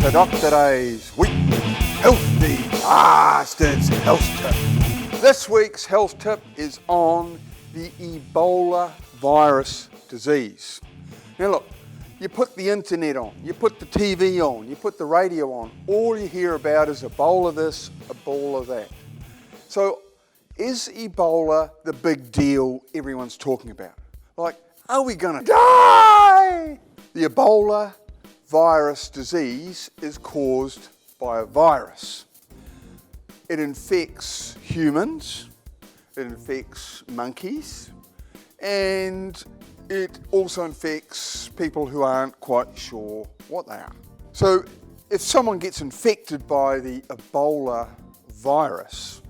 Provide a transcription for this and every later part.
Today's week healthy bastards health tip. This week's health tip is on the Ebola virus disease. Now look, you put the internet on, you put the TV on, you put the radio on, all you hear about is Ebola this, Ebola that. So is Ebola the big deal everyone's talking about? Like, are we gonna die? The Ebola virus disease is caused by a virus. It infects humans, it infects monkeys, and it also infects people who aren't quite sure what they are. So if someone gets infected by the Ebola virus,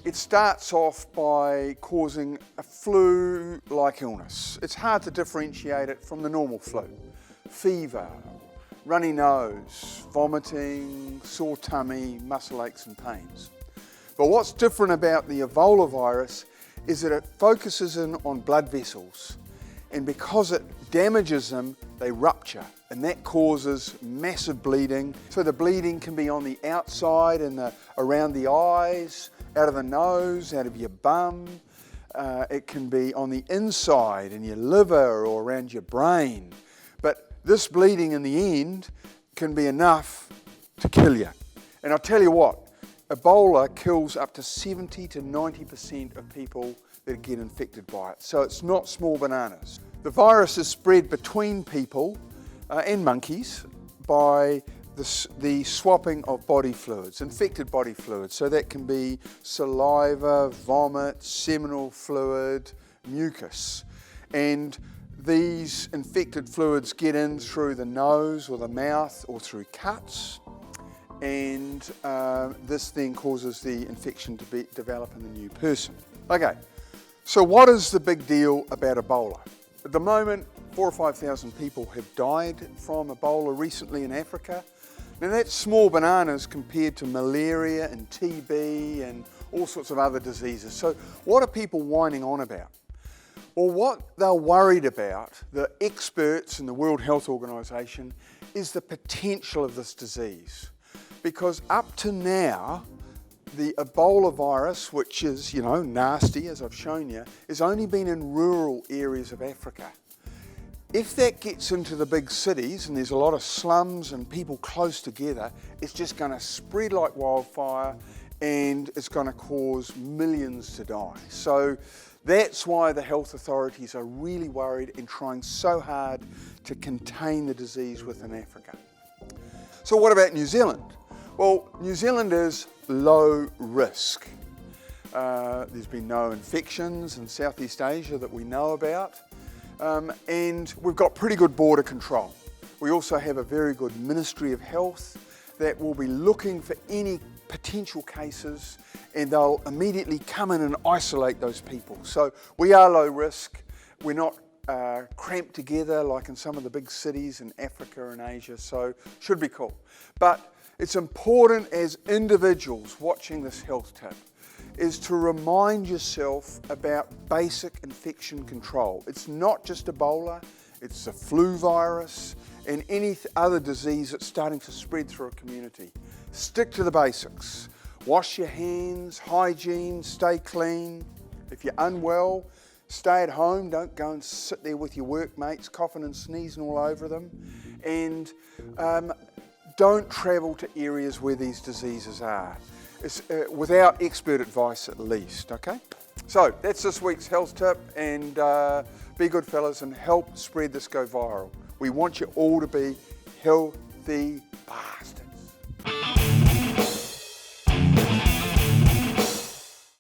it starts off by causing a flu-like illness. It's hard to differentiate it from the normal flu. Fever, runny nose, vomiting, sore tummy, muscle aches and pains. But what's different about the Ebola virus is that it focuses in on blood vessels, and because it damages them, they rupture, and that causes massive bleeding. So the bleeding can be on the outside and around the eyes, out of the nose, out of your bum. It can be on the inside in your liver or around your brain. But this bleeding in the end can be enough to kill you. And I'll tell you what, Ebola kills up to 70 to 90% of people that get infected by it. So it's not small bananas. The virus is spread between people and monkeys by the swapping of body fluids, infected body fluids. So that can be saliva, vomit, seminal fluid, mucus. And these infected fluids get in through the nose or the mouth or through cuts, and this then causes the infection to develop in the new person. Okay, so what is the big deal about Ebola? At the moment, 4,000 or 5,000 people have died from Ebola recently in Africa. Now that's small bananas compared to malaria and TB and all sorts of other diseases. So what are people whining on about? Well, what they're worried about, the experts in the World Health Organization, is the potential of this disease. Because up to now, the Ebola virus, which is, nasty, as I've shown you, has only been in rural areas of Africa. If that gets into the big cities, and there's a lot of slums and people close together, it's just going to spread like wildfire, and it's going to cause millions to die. So that's why the health authorities are really worried and trying so hard to contain the disease within Africa. So what about New Zealand? Well, New Zealand is low risk. There's been no infections in Southeast Asia that we know about, and we've got pretty good border control. We also have a very good Ministry of Health that will be looking for any potential cases, and they'll immediately come in and isolate those people. So we are low risk. We're not cramped together like in some of the big cities in Africa and Asia, so should be cool. But it's important as individuals watching this health tip is to remind yourself about basic infection control. It's not just Ebola, it's the flu virus and any other disease that's starting to spread through a community. Stick to the basics. Wash your hands, hygiene, stay clean. If you're unwell, stay at home. Don't go and sit there with your workmates coughing and sneezing all over them. And don't travel to areas where these diseases are. It's, without expert advice at least, okay? So that's this week's health tip, and be good fellas and help spread this go viral. We want you all to be healthy bastards.